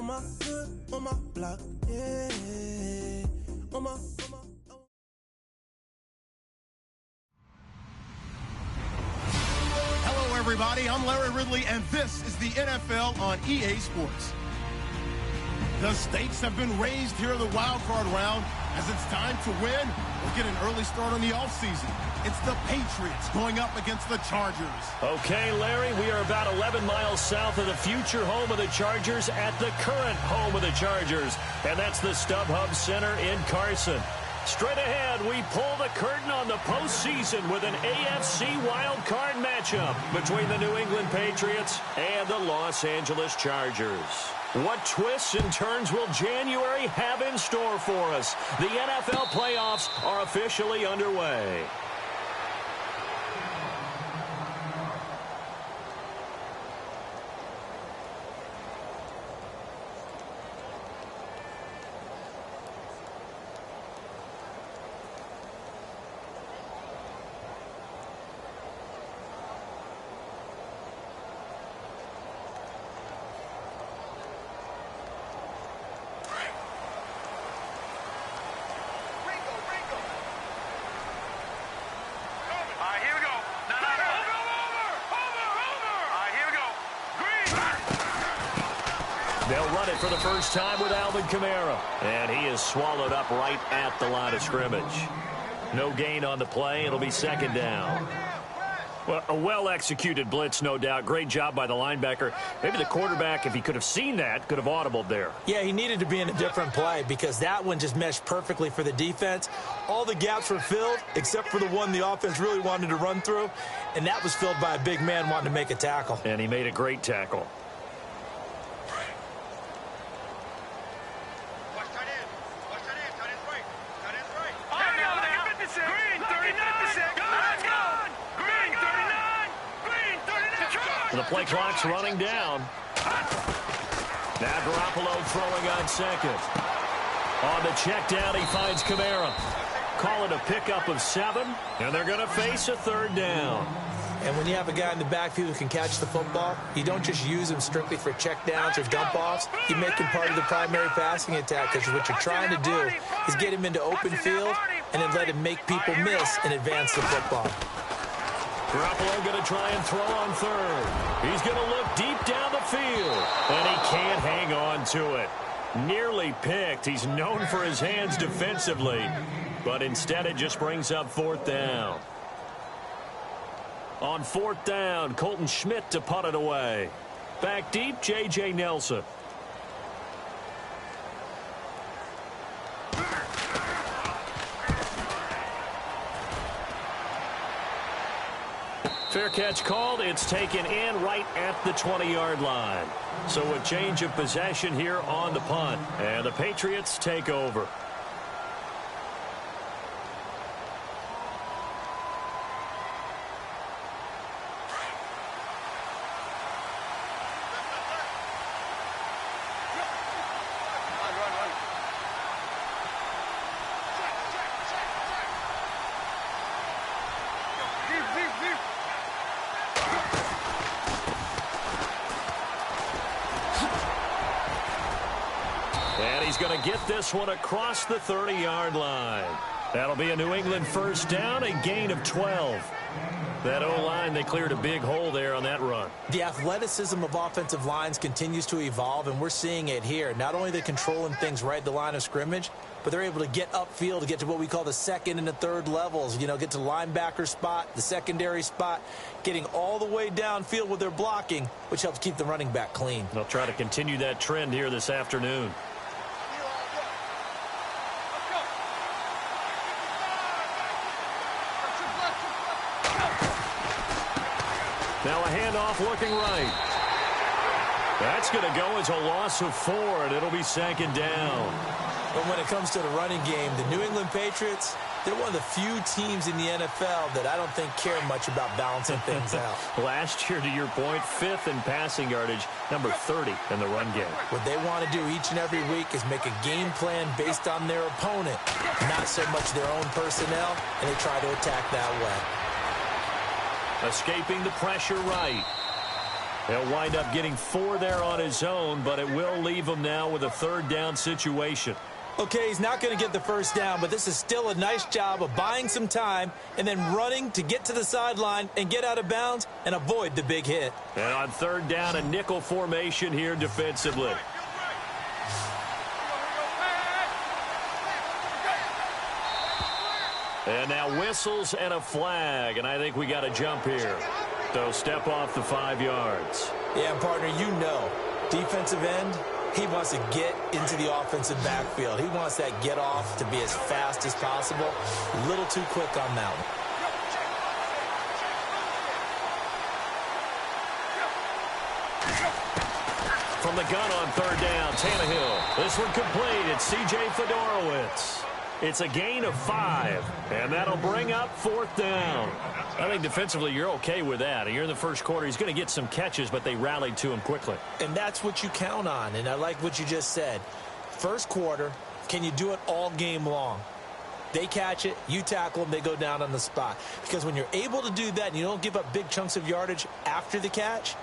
my hood, on my block, yeah. On my Hello, everybody. I'm Larry Ridley, and this is the NFL on EA Sports. The stakes have been raised here in the wild card round as it's time to win or get an early start on the offseason. It's the Patriots going up against the Chargers. Okay, Larry, we are about 11 miles south of the future home of the Chargers at the current home of the Chargers, and that's the StubHub Center in Carson. Straight ahead, we pull the curtain on the postseason with an AFC wildcard matchup between the New England Patriots and the Los Angeles Chargers. What twists and turns will January have in store for us? The NFL playoffs are officially underway. They'll run it for the first time with Alvin Kamara. And he is swallowed up right at the line of scrimmage. No gain on the play. It'll be second down. Well, a well-executed blitz, no doubt. Great job by the linebacker. Maybe the quarterback, if he could have seen that, could have audibled there. Yeah, he needed to be in a different play because that one just meshed perfectly for the defense. All the gaps were filled except for the one the offense really wanted to run through, and that was filled by a big man wanting to make a tackle. And he made a great tackle. The play clock's running down. Now Garoppolo throwing on second. On the check down, he finds Kamara. Call it a pickup of 7, and they're going to face a third down. And when you have a guy in the backfield who can catch the football, you don't just use him strictly for check downs or dump offs. You make him part of the primary passing attack because what you're trying to do is get him into open field and then let him make people miss and advance the football. Garoppolo going to try and throw on third. He's going to look deep down the field, and he can't hang on to it. Nearly picked. He's known for his hands defensively, but instead it just brings up fourth down. On fourth down, Colton Schmidt to punt it away. Back deep, J.J. Nelson. Fair catch called. It's taken in right at the 20-yard line. So a change of possession here on the punt. And the Patriots take over. And he's going to get this one across the 30-yard line. That'll be a New England first down, a gain of 12. That O-line, they cleared a big hole there on that run. The athleticism of offensive lines continues to evolve, and we're seeing it here. Not only are they controlling things right at the line of scrimmage, but they're able to get upfield to get to what we call the second and the third levels. You know, get to the linebacker spot, the secondary spot, getting all the way downfield with their blocking, which helps keep the running back clean. They'll try to continue that trend here this afternoon. Now a handoff looking right. That's going to go as a loss of 4, and it'll be second down. But when it comes to the running game, the New England Patriots, they're one of the few teams in the NFL that I don't think care much about balancing things out. Last year, to your point, 5th in passing yardage, number 30 in the run game. What they want to do each and every week is make a game plan based on their opponent, not so much their own personnel, and they try to attack that way. Escaping the pressure right. He'll wind up getting 4 there on his own, but it will leave him now with a 3rd down situation. Okay, he's not going to get the first down, but this is still a nice job of buying some time and then running to get to the sideline and get out of bounds and avoid the big hit. And on 3rd down, a nickel formation here defensively. And now whistles and a flag, and I think we got a jump here. So step off the 5 yards. Yeah, partner, you know, defensive end, he wants to get into the offensive backfield. He wants that get off to be as fast as possible. A little too quick on that one. From the gun on 3rd down, Tannehill. This one complete. It's C.J. Fedorowicz. It's a gain of 5, and that'll bring up 4th down. I think defensively you're okay with that. You're in the first quarter. He's going to get some catches, but they rallied to him quickly. And that's what you count on, and I like what you just said. First quarter, can you do it all game long? They catch it, you tackle them, they go down on the spot. Because when you're able to do that and you don't give up big chunks of yardage after the catch,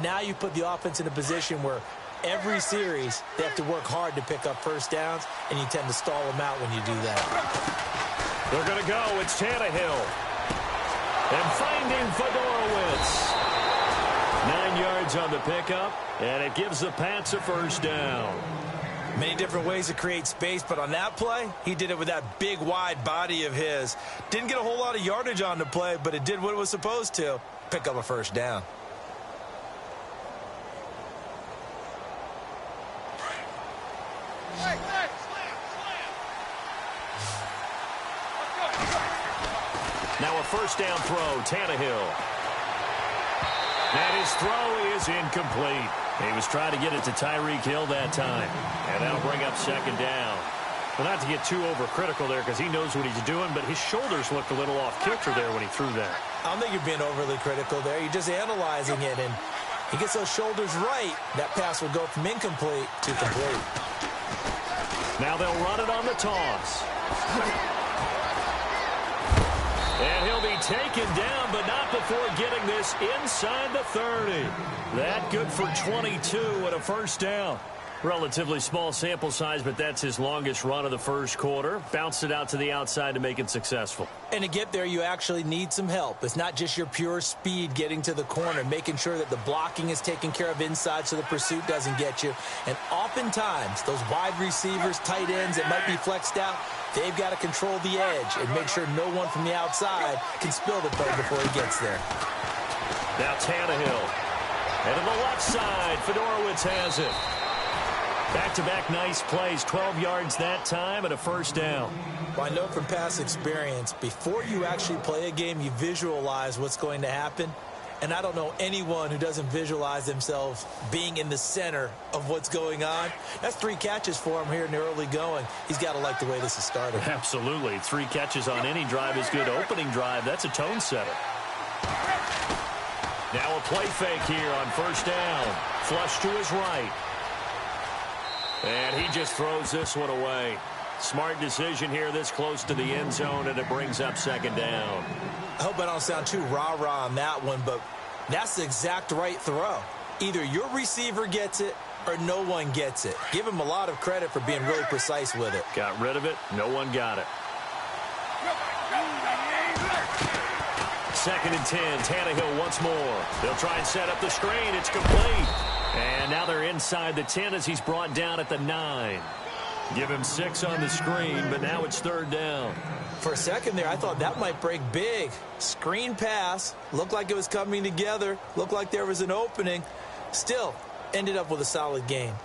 now you put the offense in a position where every series, they have to work hard to pick up first downs, and you tend to stall them out when you do that. They're going to go. It's Tannehill. And finding Fedorowicz. 9 yards on the pickup, and it gives the Pats a 1st down. Many different ways to create space, but on that play, he did it with that big, wide body of his. Didn't get a whole lot of yardage on the play, but it did what it was supposed to. Pick up a 1st down. Now a 1st down throw, Tannehill. And his throw is incomplete. He was trying to get it to Tyreek Hill that time. And that'll bring up 2nd down. Well, not to get too overcritical there because he knows what he's doing, but his shoulders looked a little off kilter there when he threw that. I don't think you're being overly critical there. You're just analyzing it, and he gets those shoulders right. That pass will go from incomplete to complete. Now they'll run it on the toss. And he'll be taken down, but not before getting this inside the 30. That good for 22 and a 1st down. Relatively small sample size, but that's his longest run of the first quarter. Bounced it out to the outside to make it successful. And to get there, you actually need some help. It's not just your pure speed getting to the corner, making sure that the blocking is taken care of inside so the pursuit doesn't get you. And oftentimes, those wide receivers, tight ends that might be flexed out, they've got to control the edge and make sure no one from the outside can spill the play before he gets there. Now Tannehill. And to the left side, Fedorowicz has it. Back-to-back nice plays, 12 yards that time and a 1st down. Well, I know from past experience, before you actually play a game, you visualize what's going to happen. And I don't know anyone who doesn't visualize themselves being in the center of what's going on. That's 3 catches for him here in the early going. He's got to like the way this has started. Absolutely. 3 catches on any drive is good. Opening drive, that's a tone setter. Now a play fake here on 1st down. Flush to his right. And he just throws this one away. Smart decision here this close to the end zone, and it brings up 2nd down. I hope I don't sound too rah-rah on that one, but that's the exact right throw. Either your receiver gets it or no one gets it. Give him a lot of credit for being really precise with it. Got rid of it. No one got it. 2nd and 10. Tannehill once more. They'll try and set up the screen. It's complete. And now they're inside the 10 as he's brought down at the 9. Give him 6 on the screen, but now it's 3rd down. For a second there, I thought that might break big. Screen pass. Looked like it was coming together. Looked like there was an opening. Still, ended up with a solid game.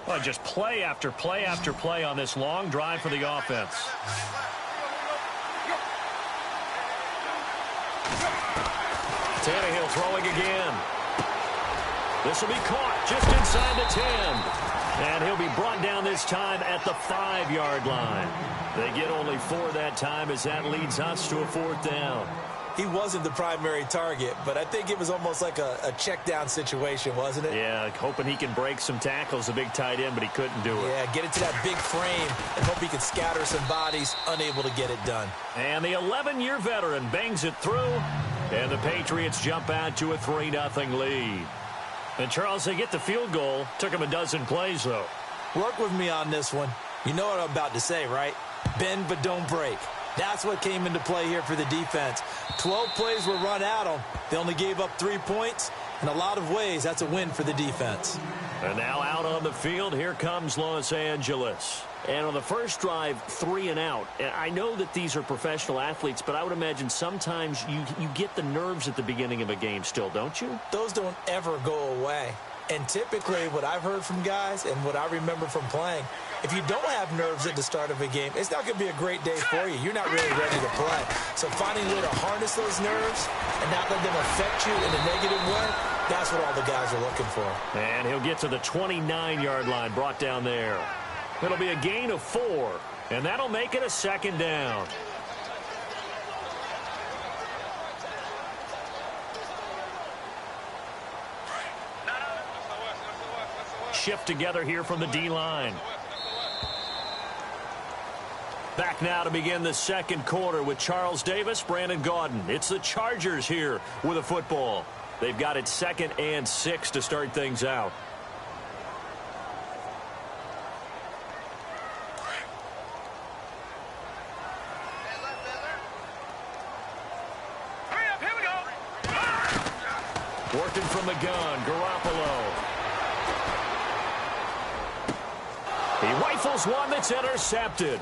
Well, just play after play after play on this long drive for the offense. Tannehill throwing again. This will be caught just inside the 10. And he'll be brought down this time at the 5-yard line. They get only 4 that time as that leads us to a 4th down. he wasn't the primary target, but I think it was almost like a check down situation, wasn't it? Yeah, hoping he can break some tackles, a big tight end, but he couldn't do it. Yeah, get it to that big frame and hope he can scatter some bodies, unable to get it done. And the 11-year veteran bangs it through, and the Patriots jump out to a 3-0 lead. And, Charles, they get the field goal. Took him a dozen plays, though. Work with me on this one. You know what I'm about to say, right? Bend but don't break. That's what came into play here for the defense. 12 plays were run at them. They only gave up 3 points. In a lot of ways, that's a win for the defense. And now out on the field, here comes Los Angeles. And on the first drive, 3 and out. And I know that these are professional athletes, but I would imagine sometimes you get the nerves at the beginning of a game still, don't you? Those don't ever go away. And typically what I've heard from guys and what I remember from playing, if you don't have nerves at the start of a game, it's not going to be a great day for you. You're not really ready to play. So finding a way to harness those nerves and not let them affect you in a negative way, that's what all the guys are looking for. And he'll get to the 29-yard line, brought down there. It'll be a gain of 4, and that'll make it a 2nd down. Shift together here from the D-line. Back now to begin the second quarter with Charles Davis, Brandon Gaudin. It's the Chargers here with a football. They've got it 2nd and 6 to start things out. Working from the gun, Garoppolo. He rifles one that's intercepted.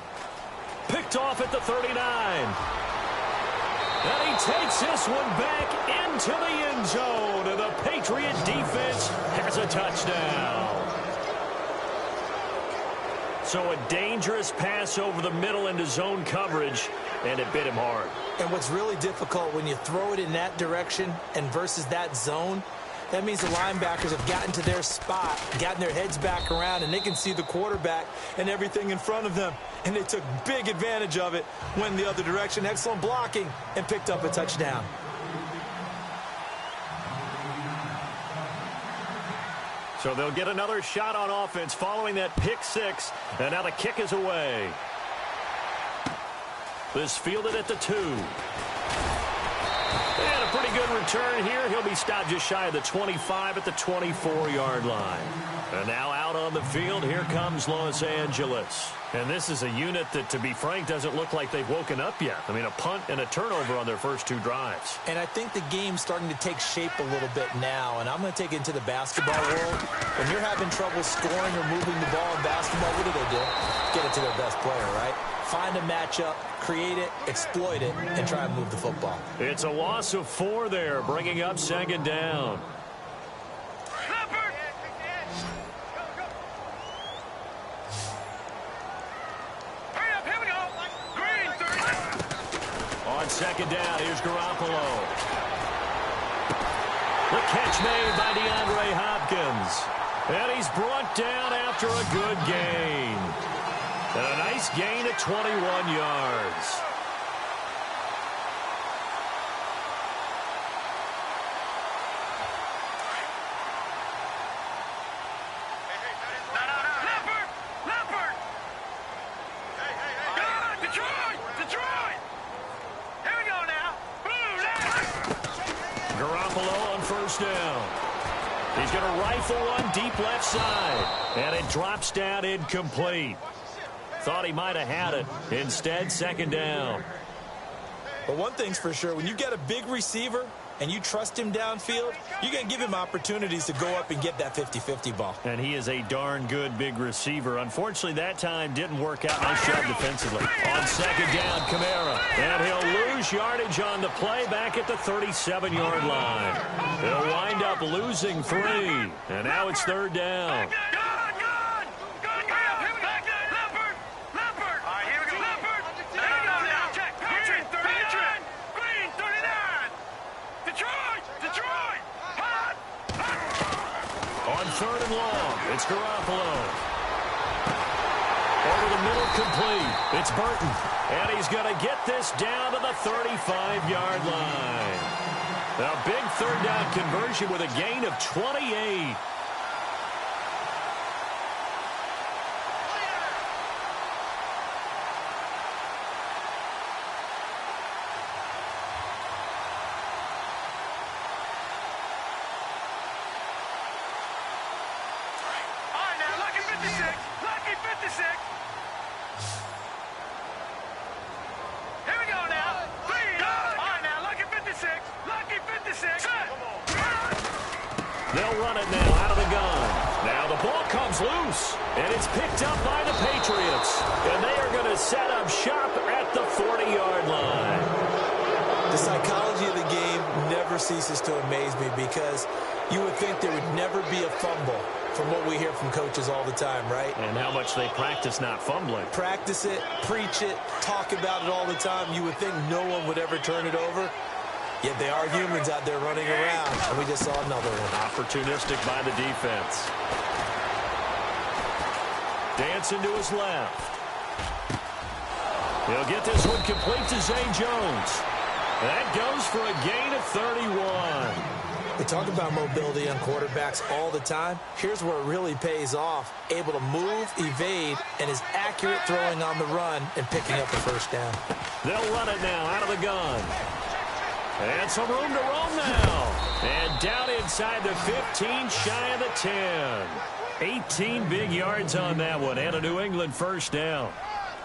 Picked off at the 39. And he takes this one back into the end zone. And the Patriot defense has a touchdown. So a dangerous pass over the middle into zone coverage, and it bit him hard. And what's really difficult when you throw it in that direction and versus that zone, that means the linebackers have gotten to their spot, gotten their heads back around, and they can see the quarterback and everything in front of them. And they took big advantage of it, went the other direction, excellent blocking, and picked up a touchdown. So they'll get another shot on offense following that pick 6, and now the kick is away. This fielded at the 2. And a pretty good return here. He'll be stopped just shy of the 25 at the 24-yard line. And now out on the field, here comes Los Angeles. And this is a unit that, to be frank, doesn't look like they've woken up yet. I mean, a punt and a turnover on their first 2 drives. And I think the game's starting to take shape a little bit now. And I'm going to take it into the basketball world. When you're having trouble scoring or moving the ball in basketball, what do? Get it to their best player, right? Find a matchup, create it, exploit it, and try and move the football. It's a loss of 4 there, bringing up 2nd down. On 2nd down, here's Garoppolo. The catch made by DeAndre Hopkins. And he's brought down after a good gain. And a nice gain of 21 yards. Garoppolo on first down. He's going to rifle one deep left side. And it drops down incomplete. Thought he might have had it. Instead, 2nd down. But one thing's for sure, when you get a big receiver and you trust him downfield, you're going to give him opportunities to go up and get that 50-50 ball. And he is a darn good big receiver. Unfortunately, that time didn't work out. Nice job defensively. On 2nd down, Kamara. And he'll lose yardage on the play back at the 37-yard line. He'll wind up losing 3. And now it's 3rd down. On 3rd and long, it's Garoppolo. Over the middle, complete. It's Burton. And he's going to get this down to the 35-yard line. A big third down conversion with a gain of 28. They'll run it now out of the gun. Now the ball comes loose, and it's picked up by the Patriots. And they are going to set up shop at the 40-yard line. The psychology of the game never ceases to amaze me because you would think there would never be a fumble from what we hear from coaches all the time, right? And how much they practice not fumbling. Practice it, preach it, talk about it all the time. You would think no one would ever turn it over. Yet they are humans out there running around, and we just saw another one. Opportunistic by the defense. Dancing to his left. He'll get this one complete to Zay Jones. That goes for a gain of 31. We talk about mobility on quarterbacks all the time. Here's where it really pays off. Able to move, evade, and is accurate throwing on the run and picking up the first down. They'll run it now out of the gun. And some room to roam now. And down inside the 15, shy of the 10. 18 big yards on that one, and a New England first down.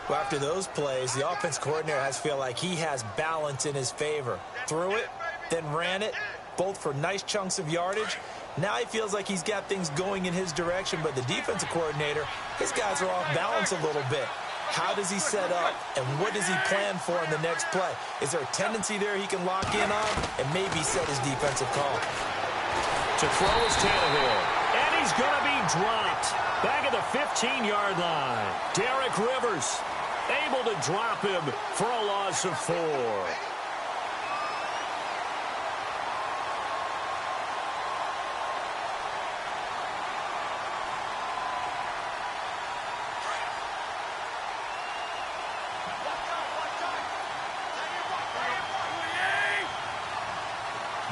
Well, after those plays, the offense coordinator has to feel like he has balance in his favor. Threw it, then ran it, both for nice chunks of yardage. Now he feels like he's got things going in his direction, but the defensive coordinator, his guys are off balance a little bit. How does he set up, and what does he plan for in the next play? Is there a tendency there he can lock in on and maybe set his defensive call? To throw is Tannehill, and he's going to be dropped back at the 15-yard line. Derek Rivers able to drop him for a loss of 4.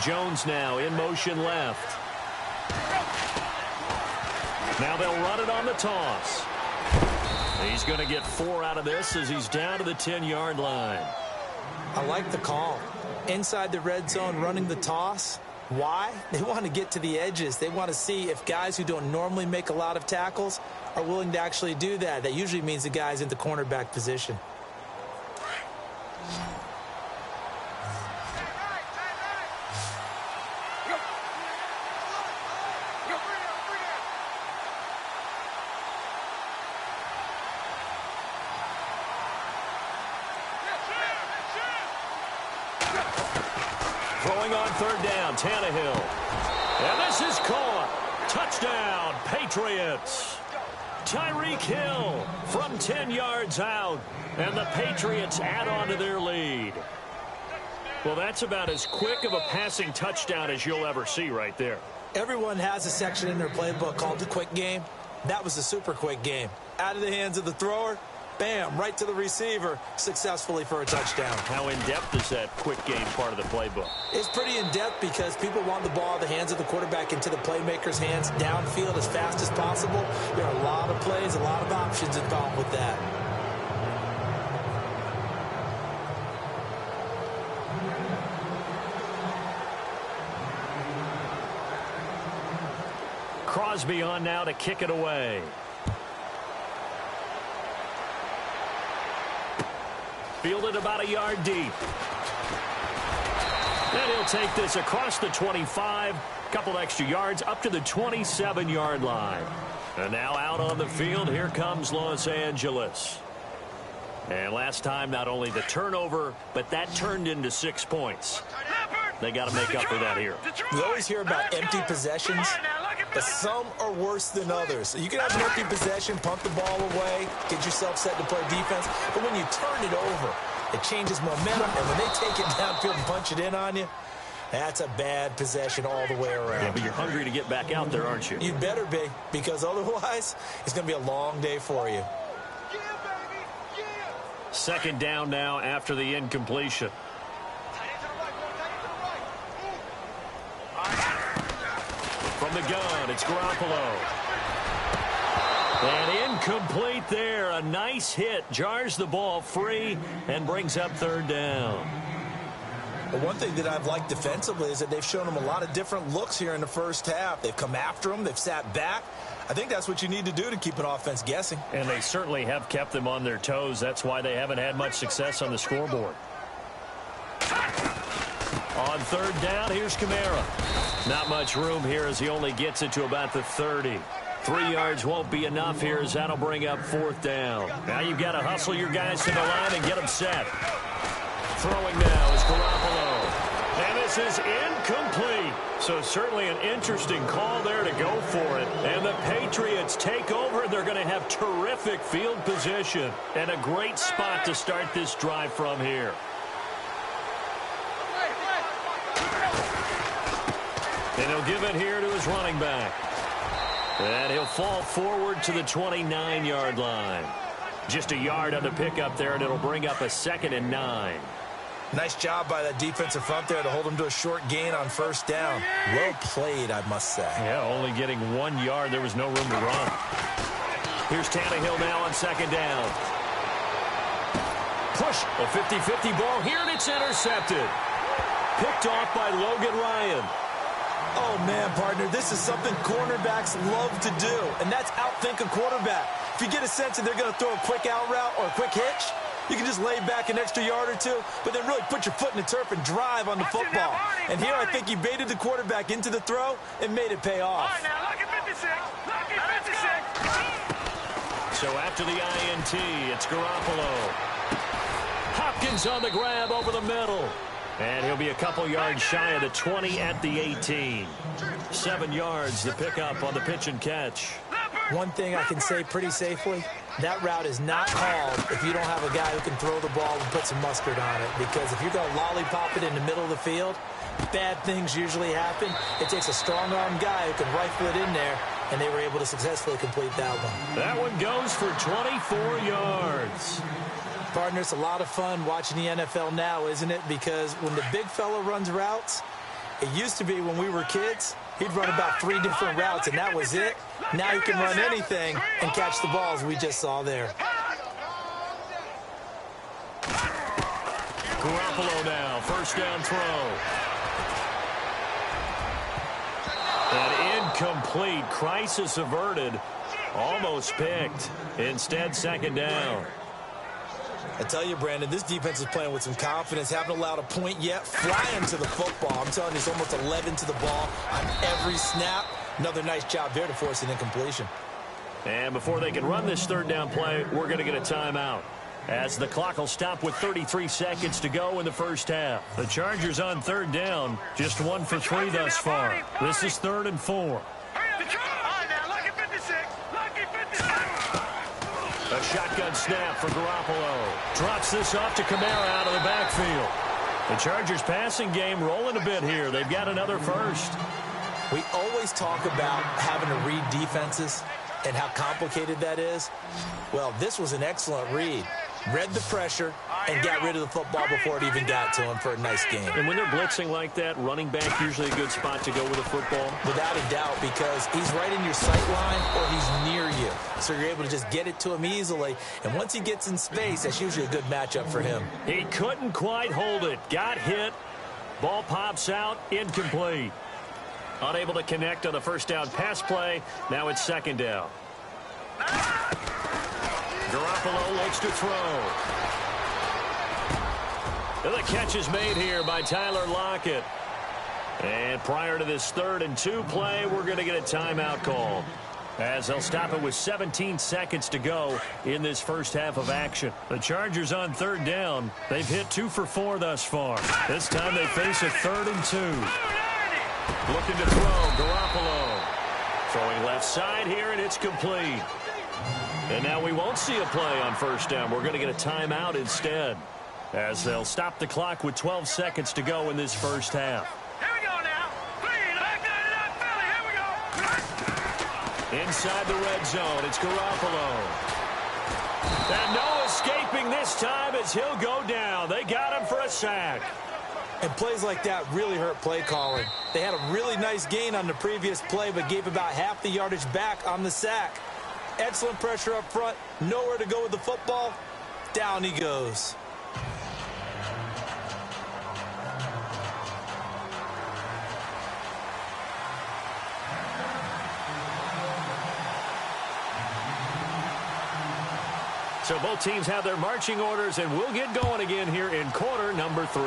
Jones now in motion left. Now they'll run it on the toss. He's going to get 4 out of this as he's down to the 10-yard line. I like the call. Inside the red zone running the toss. Why? They want to get to the edges. They want to see if guys who don't normally make a lot of tackles are willing to actually do that. That usually means the guy's in the cornerback position. Throwing on third down, Tannehill. And this is caught. Touchdown, Patriots. Tyreek Hill from 10 yards out. And the Patriots add on to their lead. Well, that's about as quick of a passing touchdown as you'll ever see right there. Everyone has a section in their playbook called the quick game. That was a super quick game. Out of the hands of the thrower. Bam, right to the receiver, successfully for a touchdown. How in-depth is that quick game part of the playbook? It's pretty in-depth because people want the ball in the hands of the quarterback into the playmaker's hands downfield as fast as possible. There are a lot of plays, a lot of options involved with that. Crosby on now to kick it away. Fielded about a yard deep. And he'll take this across the 25. Couple extra yards up to the 27-yard line. And now out on the field, here comes Los Angeles. And last time, not only the turnover, but that turned into 6 points. They got to make up for that here. We always hear about empty possessions, but some are worse than others. You can have an empty possession, punt the ball away, get yourself set to play defense, but when you turn it over, it changes momentum, and when they take it downfield and punch it in on you, that's a bad possession all the way around. Yeah, but you're hungry to get back out there, aren't you? You'd better be, because otherwise, it's going to be a long day for you. Second down now after the incompletion. From the gun, it's Garoppolo. And incomplete there. A nice hit. Jars the ball free and brings up third down. But one thing that I've liked defensively is that they've shown them a lot of different looks here in the first half. They've come after them. They've sat back. I think that's what you need to do to keep an offense guessing. And they certainly have kept them on their toes. That's why they haven't had much success on the scoreboard. On third down, here's Kamara. Not much room here as he only gets it to about the 30. 3 yards won't be enough here as that'll bring up fourth down. Now you've got to hustle your guys to the line and get them set. Throwing now is Garoppolo. And this is incomplete. So certainly an interesting call there to go for it. And the Patriots take over. They're going to have terrific field position and a great spot to start this drive from here. And he'll give it here to his running back. And he'll fall forward to the 29-yard line. Just a yard on the pickup there, and it'll bring up a 2nd and 9. Nice job by that defensive front there to hold him to a short gain on first down. Well played, I must say. Yeah, only getting 1 yard. There was no room to run. Here's Tannehill now on second down. Push, a 50-50 ball here, and it's intercepted. Picked off by Logan Ryan. Oh, man, partner, this is something cornerbacks love to do, and that's outthink a quarterback. If you get a sense that they're going to throw a quick out route or a quick hitch, you can just lay back an extra yard or two, but then really put your foot in the turf and drive on the football. And here I think he baited the quarterback into the throw and made it pay off. All right, now, lucky 56. Lucky 56. So after the INT, it's Garoppolo. Hopkins on the grab over the middle. And he'll be a couple yards shy of the 20 at the 18. 7 yards to pick up on the pitch and catch. One thing I can say pretty safely, that route is not called if you don't have a guy who can throw the ball and put some mustard on it. Because if you're going to lollipop it in the middle of the field, bad things usually happen. It takes a strong-arm guy who can rifle it in there, and they were able to successfully complete that one. That one goes for 24 yards. Partner, it's a lot of fun watching the NFL now, isn't it? Because when the big fella runs routes, it used to be when we were kids, he'd run about 3 different routes, and that was it. Now he can run anything and catch the balls we just saw there. Garoppolo now, first down throw. An incomplete, crisis averted, almost picked. Instead, second down. I tell you, Brandon, this defense is playing with some confidence. Haven't allowed a point yet. Flying to the football. I'm telling you, it's almost 11 to the ball on every snap. Another nice job there to force an incompletion. And before they can run this third down play, we're going to get a timeout, as the clock will stop with 33 seconds to go in the first half. The Chargers on third down, just 1 for 3 thus far. This is 3rd and 4. A shotgun snap for Garoppolo. Drops this off to Kamara out of the backfield. The Chargers passing game rolling a bit here. They've got another first. We always talk about having to read defenses and how complicated that is. Well, this was an excellent read. Read the pressure and got rid of the football before it even got to him for a nice game. And when they're blitzing like that, running back usually a good spot to go with a football. Without a doubt, because he's right in your sight line or he's near you. So you're able to just get it to him easily. And once he gets in space, that's usually a good matchup for him. He couldn't quite hold it. Got hit. Ball pops out. Incomplete. Unable to connect on the first down pass play. Now it's second down. Garoppolo looks to throw. And the catch is made here by Tyler Lockett. And prior to this 3rd and 2 play, we're going to get a timeout call, as they'll stop it with 17 seconds to go in this first half of action. The Chargers on third down. They've hit 2 for 4 thus far. This time they face a 3rd and 2. Looking to throw, Garoppolo. Throwing left side here, and it's complete. And now we won't see a play on first down. We're going to get a timeout instead, as they'll stop the clock with 12 seconds to go in this first half. Here we go now. Philly, here we go. Inside the red zone, it's Garoppolo. And no escaping this time as he'll go down. They got him for a sack. And plays like that really hurt play calling. They had a really nice gain on the previous play, but gave about half the yardage back on the sack. Excellent pressure up front. Nowhere to go with the football. Down he goes. So both teams have their marching orders, and we'll get going again here in quarter number 3.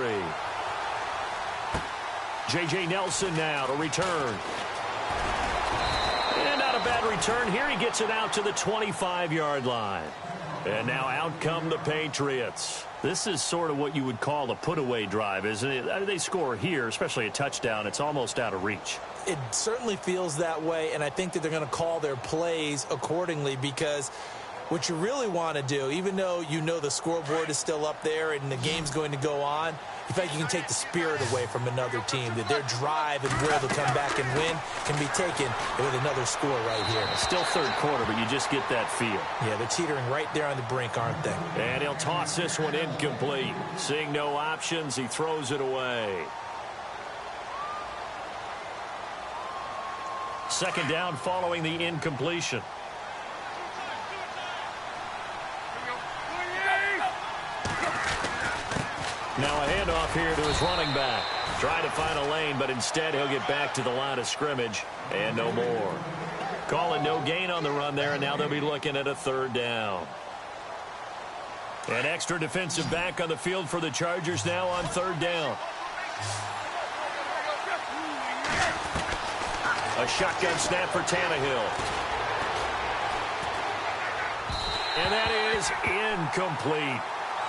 J.J. Nelson now to return. And not a bad return here. He gets it out to the 25-yard line. And now out come the Patriots. This is sort of what you would call a put-away drive, isn't it? They score here, especially a touchdown. It's almost out of reach. It certainly feels that way, and I think that they're going to call their plays accordingly, because what you really want to do, even though you know the scoreboard is still up there and the game's going to go on, in fact, you can take the spirit away from another team, that their drive and will to come back and win can be taken with another score right here. Still third quarter, but you just get that feel. Yeah, they're teetering right there on the brink, aren't they? And he'll toss this one incomplete. Seeing no options, he throws it away. Second down following the incompletion. Now a handoff here to his running back. Trying to find a lane, but instead he'll get back to the line of scrimmage and no more. Call it no gain on the run there, and now they'll be looking at a third down. An extra defensive back on the field for the Chargers now on third down. A shotgun snap for Tannehill. And that is incomplete.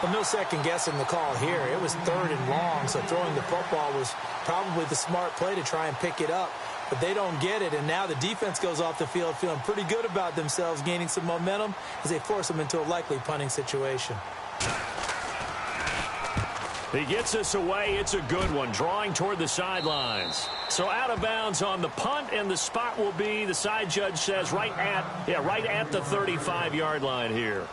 Well, no second guessing the call here. It was third and long, so throwing the football was probably the smart play to try and pick it up. But they don't get it, and now the defense goes off the field feeling pretty good about themselves, gaining some momentum as they force them into a likely punting situation. He gets us away. It's a good one, drawing toward the sidelines. So out of bounds on the punt, and the spot will be, the side judge says, right at the 35-yard line here.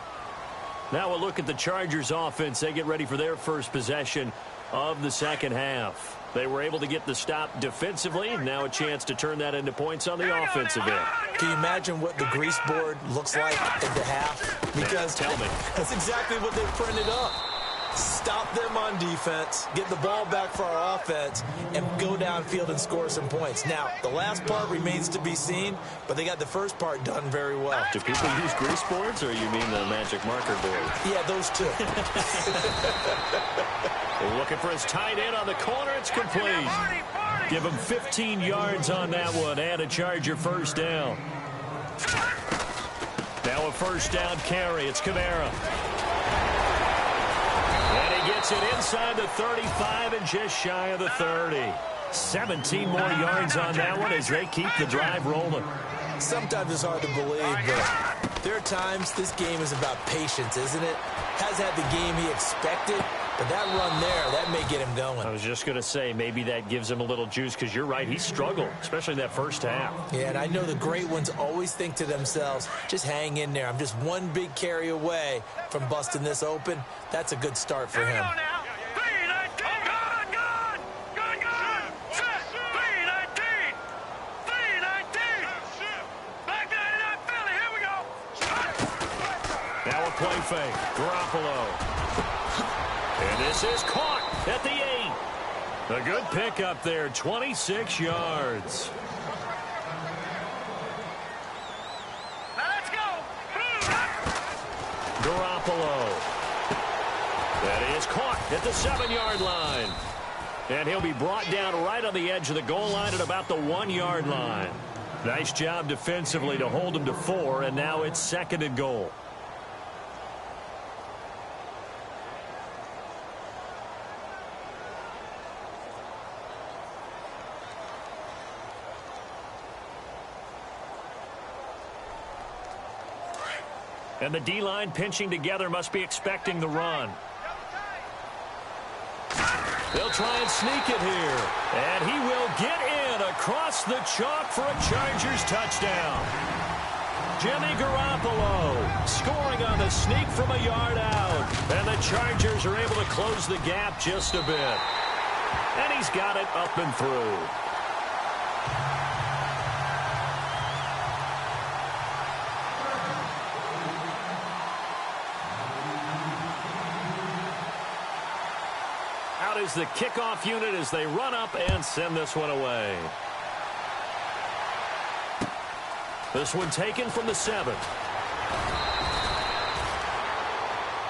Now we'll look at the Chargers offense. They get ready for their first possession of the second half. They were able to get the stop defensively. Now a chance to turn that into points on the offensive end. Can you imagine what the grease board looks like at the half? Because tell me. That's exactly what they printed up. Stop them on defense, get the ball back for our offense, and go downfield and score some points. Now, the last part remains to be seen, but they got the first part done very well. Do people use grease boards, or you mean the magic marker board? Yeah, those two. Looking for his tight end on the corner. It's complete. Give him 15 yards on that one, and a Charger first down. Now a first down carry. It's Kamara. And he gets it inside the 35 and just shy of the 30. 17 more yards on that one as they keep the drive rolling. Sometimes it's hard to believe, but there are times this game is about patience, isn't it? Has had the game he expected, but that run there, that may get him going. I was just going to say, maybe that gives him a little juice, because you're right, he struggled, especially in that first half. Yeah, and I know the great ones always think to themselves, just hang in there. I'm just one big carry away from busting this open. That's a good start for him. Now a play fake. Garoppolo. And this is caught at the 8. A good pickup there, 26 yards. Let's go. Garoppolo. That is caught at the 7-yard line. And he'll be brought down right on the edge of the goal line at about the 1-yard line. Nice job defensively to hold him to 4, and now it's 2nd and goal. And the D-line pinching together, must be expecting the run. They'll try and sneak it here. And he will get in across the chalk for a Chargers touchdown. Jimmy Garoppolo scoring on the sneak from a yard out. And the Chargers are able to close the gap just a bit. And he's got it up and through. Out is the kickoff unit as they run up and send this one away. This one taken from the 7.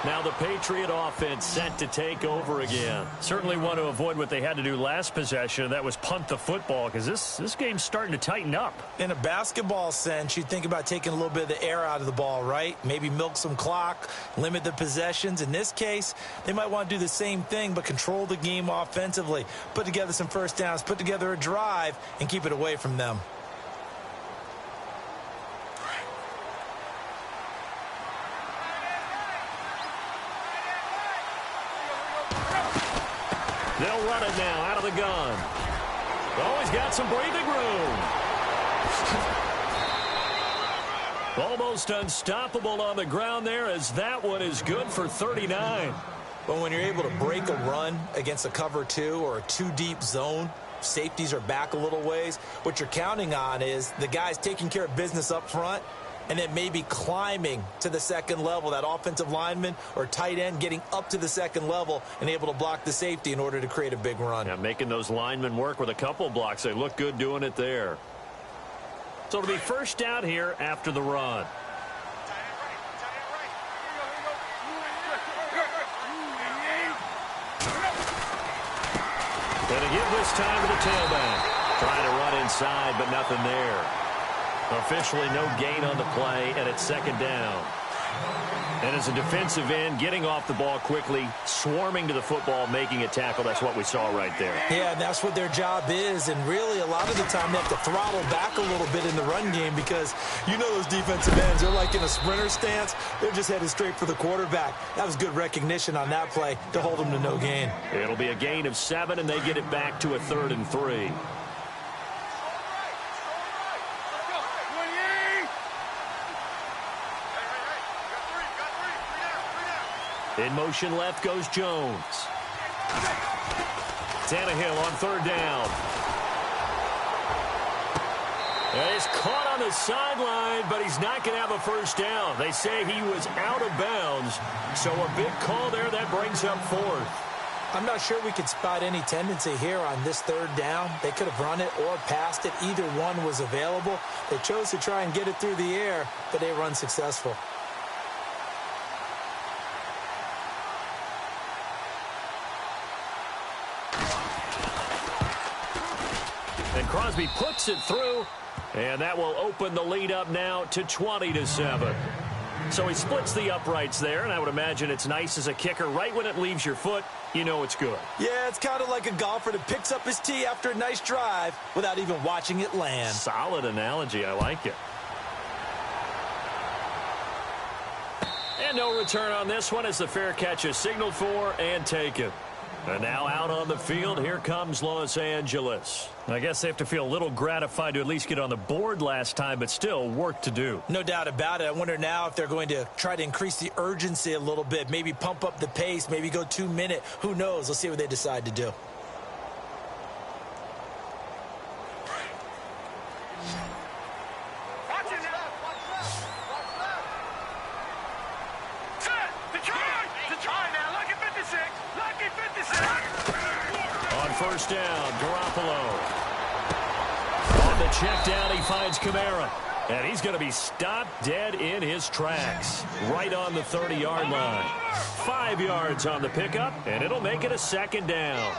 Now the Patriot offense set to take over again. Certainly want to avoid what they had to do last possession. That was punt the football, because this game's starting to tighten up. In a basketball sense, you think about taking a little bit of the air out of the ball, right? Maybe milk some clock, limit the possessions. In this case, they might want to do the same thing, but control the game offensively. Put together some first downs, put together a drive, and keep it away from them. They'll run it now out of the gun. Oh, he's got some breathing room. Almost unstoppable on the ground there, as that one is good for 39. But when you're able to break a run against a cover 2 or a 2-deep zone, safeties are back a little ways. What you're counting on is the guys taking care of business up front, and then maybe climbing to the second level, that offensive lineman or tight end getting up to the second level and able to block the safety in order to create a big run. Yeah, making those linemen work with a couple blocks. They look good doing it there. So it'll be first down here after the run. Gonna give this time to the tailback. Trying to run inside, but nothing there. Officially no gain on the play, and it's second down. And as a defensive end, getting off the ball quickly, swarming to the football, making a tackle, that's what we saw right there. Yeah, and that's what their job is, and really a lot of the time they have to throttle back a little bit in the run game because you know those defensive ends, they're like in a sprinter stance. They're just headed straight for the quarterback. That was good recognition on that play to hold them to no gain. It'll be a gain of 7, and they get it back to a 3rd and 3. In motion left goes Jones. Tannehill on 3rd down. And he's caught on the sideline, but he's not going to have a first down. They say he was out of bounds, so a big call there that brings up 4th. I'm not sure we could spot any tendency here on this 3rd down. They could have run it or passed it. Either one was available. They chose to try and get it through the air, but they run successful. And Crosby puts it through, and that will open the lead up now to 20-7. So he splits the uprights there, and I would imagine it's nice as a kicker. Right when it leaves your foot, you know it's good. Yeah, it's kind of like a golfer that picks up his tee after a nice drive without even watching it land. Solid analogy. I like it. And no return on this one as the fair catch is signaled for and taken. And now out on the field, here comes Los Angeles. I guess they have to feel a little gratified to at least get on the board last time, but still work to do. No doubt about it. I wonder now if they're going to try to increase the urgency a little bit, maybe pump up the pace, maybe go 2-minute. Who knows? Let's see what they decide to do. First down, Garoppolo. On the check down, he finds Kamara. And he's going to be stopped dead in his tracks. Right on the 30-yard line. 5 yards on the pickup, and it'll make it a second down.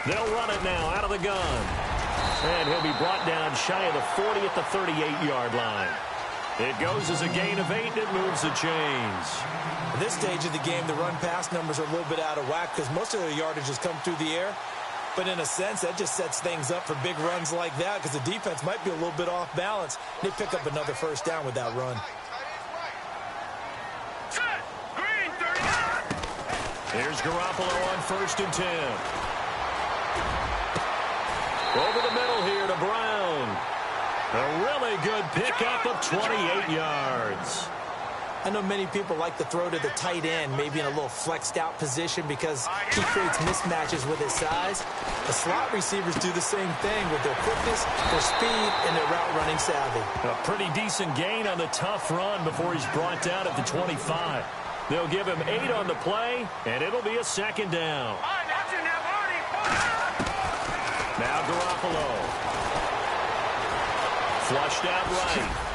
They'll run it now out of the gun. And he'll be brought down shy of the 40 at the 38-yard line. It goes as a gain of 8, and it moves the chains. At this stage of the game, the run-pass numbers are a little bit out of whack because most of their yardage has come through the air. But in a sense, that just sets things up for big runs like that because the defense might be a little bit off balance. They pick up another first down with that run. Here's Garoppolo on 1st and 10. Over the middle here to Brown. A really good pickup of 28 yards. I know many people like to throw to the tight end, maybe in a little flexed out position because he creates mismatches with his size. The slot receivers do the same thing with their quickness, their speed, and their route running savvy. A pretty decent gain on the tough run before he's brought down at the 25. They'll give him 8 on the play, and it'll be a second down. Now Garoppolo. Flushed out right.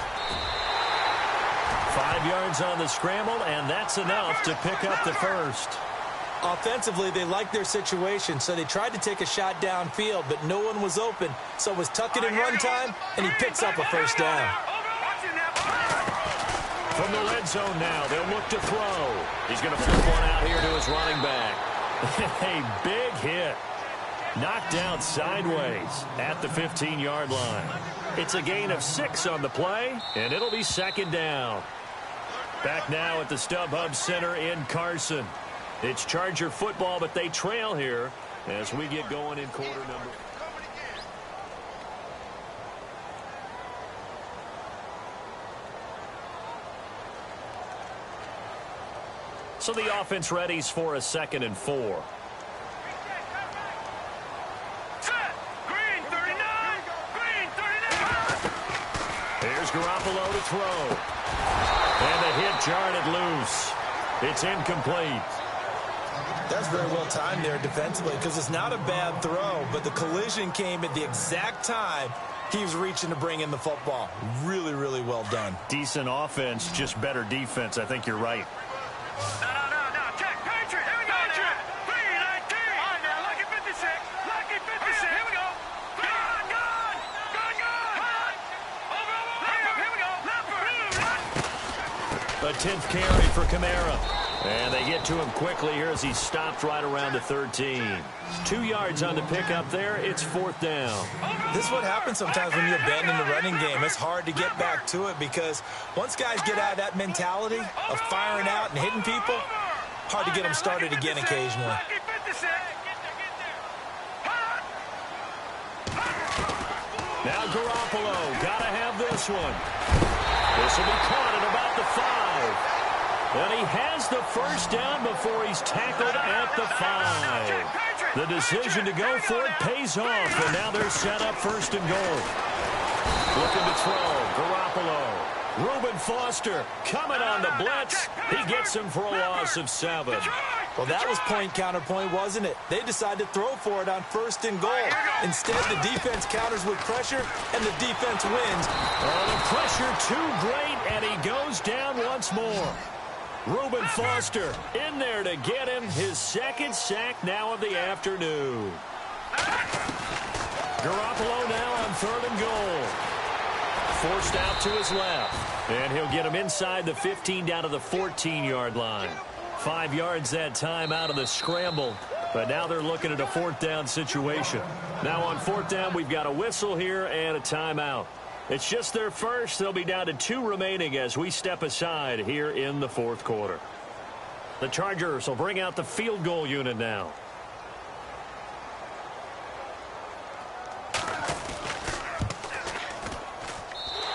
5 yards on the scramble, and that's enough to pick up the first. Offensively, they liked their situation, so they tried to take a shot downfield, but no one was open. So it was tuck it in run time, and he picks up a first down. From the red zone now, they'll look to throw. He's going to flip one out here to his running back. A big hit. Knocked down sideways at the 15-yard line. It's a gain of 6 on the play, and it'll be second down. Back now at the StubHub Center in Carson. It's Charger football, but they trail here as we get going in quarter number. So the offense readies for a 2nd and 4. Here's Garoppolo to throw. And the hit jarred it loose. It's incomplete. That's very well timed there defensively because it's not a bad throw, but the collision came at the exact time he was reaching to bring in the football. Really, really well done. Decent offense, just better defense. I think you're right. No. Check. Patriot. Here we go. 319. All right, now. Lucky 56. Lucky 56. Here we go. Gone. Here we go. A 10th carry for Kamara. And they get to him quickly here as he's stopped right around the 13. 2 yards on the pickup there. It's 4th down. This is what happens sometimes when you abandon the running game. It's hard to get back to it because once guys get out of that mentality of firing out and hitting people, hard to get them started again occasionally. Now Garoppolo, gotta have this one. This will be caught at about the 5. And he has the first down before he's tackled at the 5. The decision to go for it pays off, and now they're set up 1st and goal. Looking to throw, Garoppolo. Reuben Foster coming on the blitz. He gets him for a loss of 7. Well, that was point-counterpoint, wasn't it? They decided to throw for it on 1st and goal. Instead, the defense counters with pressure, and the defense wins. Oh, the pressure too great, and he goes down once more. Reuben Foster in there to get him his 2nd sack now of the afternoon. Garoppolo now on 3rd and goal. Forced out to his left. And he'll get him inside the 15 down to the 14-yard line. 5 yards that time out of the scramble. But now they're looking at a 4th down situation. Now on 4th down, we've got a whistle here and a timeout. It's just their first. They'll be down to 2 remaining as we step aside here in the 4th quarter. The Chargers will bring out the field goal unit now.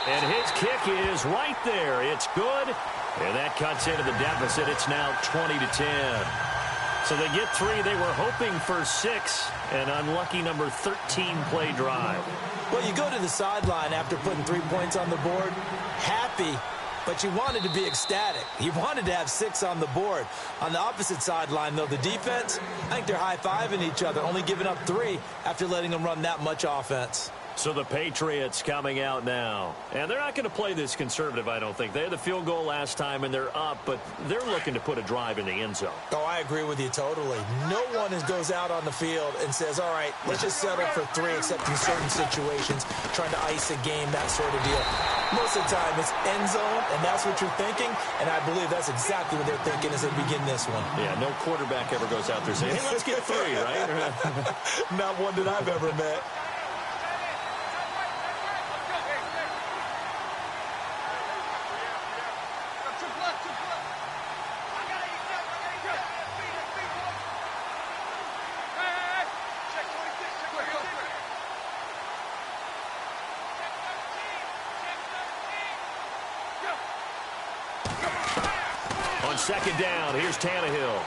And his kick is right there. It's good. And that cuts into the deficit. It's now 20-10. So they get 3. They were hoping for 6. An unlucky number 13 play drive. Well, you go to the sideline after putting 3 points on the board, happy, but you wanted to be ecstatic. You wanted to have 6 on the board. On the opposite sideline, though, the defense, I think they're high-fiving each other, only giving up 3 after letting them run that much offense. So the Patriots coming out now. And they're not going to play this conservative, I don't think. They had the field goal last time, and they're up, but they're looking to put a drive in the end zone. Oh, I agree with you totally. No one goes out on the field and says, all right, let's just settle for 3, except in certain situations, trying to ice a game, that sort of deal. Most of the time, it's end zone, and that's what you're thinking, and I believe that's exactly what they're thinking as they begin this one. Yeah, no quarterback ever goes out there saying, hey, let's get 3, right? Not one that I've ever met. second down. Here's Tannehill.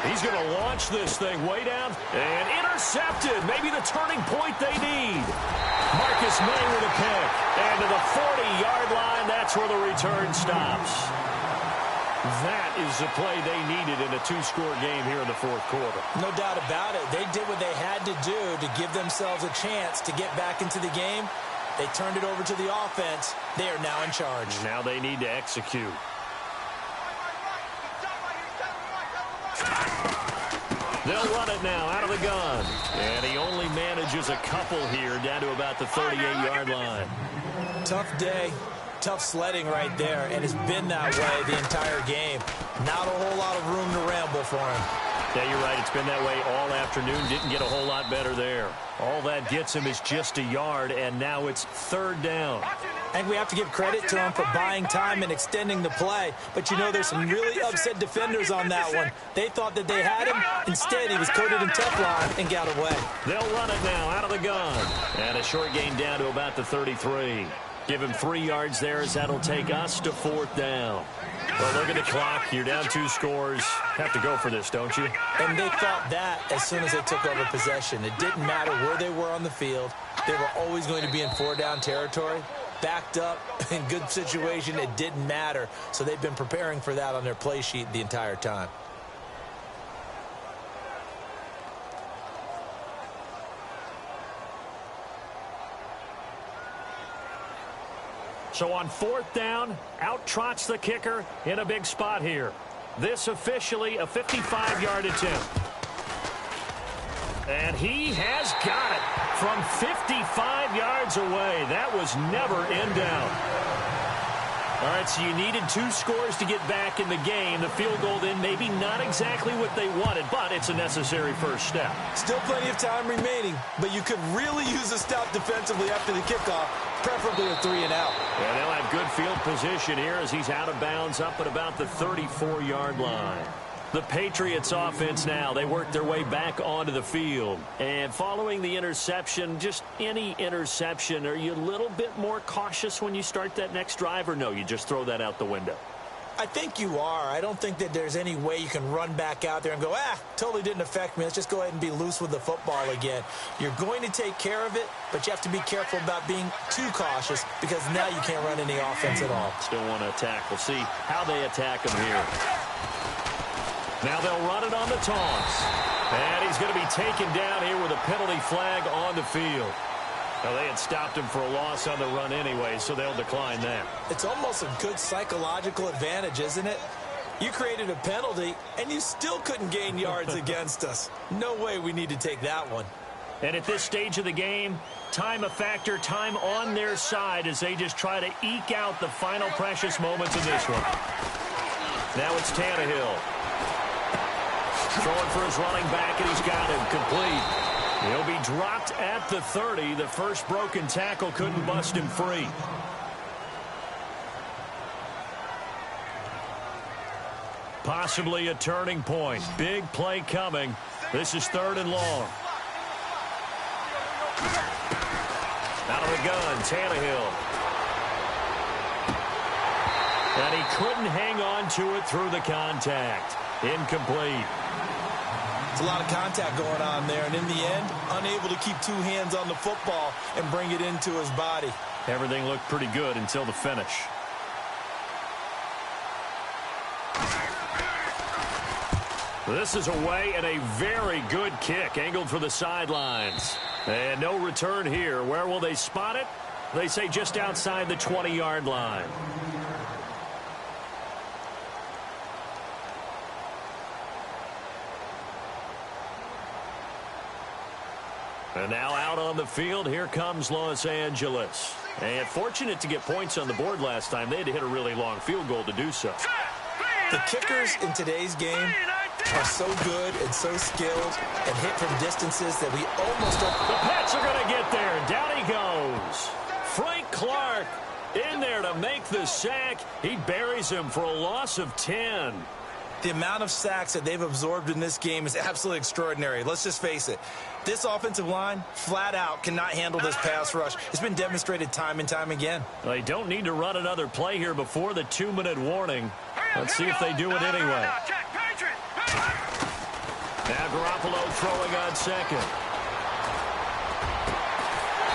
He's going to launch this thing way down and intercepted. Maybe the turning point they need. Marcus May with a pick. And to the 40-yard line, that's where the return stops. That is the play they needed in a two-score game here in the fourth quarter. No doubt about it. They did what they had to do to give themselves a chance to get back into the game. They turned it over to the offense. They are now in charge. Now they need to execute. They'll run it now out of the gun. And he only manages a couple here down to about the 38-yard line. Tough day. Tough sledding right there, and it's been that way the entire game. Not a whole lot of room to ramble for him. Yeah, you're right. It's been that way all afternoon. Didn't get a whole lot better there. All that gets him is just a yard, and now it's third down. I think we have to give credit to him for buying time and extending the play. But, you know, there's some really upset defenders on that one. They thought that they had him. Instead, he was coated in Teflon and got away. They'll run it now out of the gun. And a short gain down to about the 33. Give him 3 yards there as that'll take us to fourth down. Well, look at the clock. You're down 2 scores. Have to go for this, don't you? And they thought that as soon as they took over possession. It didn't matter where they were on the field. They were always going to be in 4-down territory. Backed up, in good situation, it didn't matter. So they've been preparing for that on their play sheet the entire time. So on fourth down, out trots the kicker in a big spot here. This officially a 55-yard attempt. And he has got it from 55 yards away. That was never in doubt. All right, so you needed 2 scores to get back in the game. The field goal then maybe not exactly what they wanted, but it's a necessary first step. Still plenty of time remaining, but you could really use a stop defensively after the kickoff, preferably a 3 and out. And they'll have good field position here as he's out of bounds up at about the 34-yard line. The Patriots offense now, they work their way back onto the field. And following the interception, just any interception, are you a little bit more cautious when you start that next drive, or no, you just throw that out the window? I think you are. I don't think that there's any way you can run back out there and go, totally didn't affect me. Let's just go ahead and be loose with the football again. You're going to take care of it, but you have to be careful about being too cautious because now you can't run any offense at all. Still want to attack. We'll see how they attack him here. Now they'll run it on the taunts. And he's going to be taken down here with a penalty flag on the field. Well, they had stopped him for a loss on the run anyway, so they'll decline that. It's almost a good psychological advantage, isn't it? You created a penalty, and you still couldn't gain yards against us. No way we need to take that one. And at this stage of the game, time a factor, time on their side as they just try to eke out the final precious moments of this one. Now it's Tannehill. Throwing for his running back, and he's got him complete. He'll be dropped at the 30. The first broken tackle couldn't bust him free. Possibly a turning point. Big play coming. This is 3rd and long. Out of the gun, Tannehill. And he couldn't hang on to it through the contact. Incomplete. It's a lot of contact going on there, and in the end, unable to keep 2 hands on the football and bring it into his body. Everything looked pretty good until the finish. This is away and a very good kick angled for the sidelines. And no return here. Where will they spot it? They say just outside the 20-yard line. And now out on the field, here comes Los Angeles. And fortunate to get points on the board last time. They had to hit a really long field goal to do so. The kickers in today's game are so good and so skilled and hit from distances that we almost don't. The Pats are going to get there. Down he goes. Frank Clark in there to make the sack. He buries him for a loss of 10. The amount of sacks that they've absorbed in this game is absolutely extraordinary. Let's just face it. This offensive line, flat out, cannot handle this pass rush. It's been demonstrated time and time again. They don't need to run another play here before the 2-minute warning. Let's see if they do it anyway. Now Garoppolo throwing on second.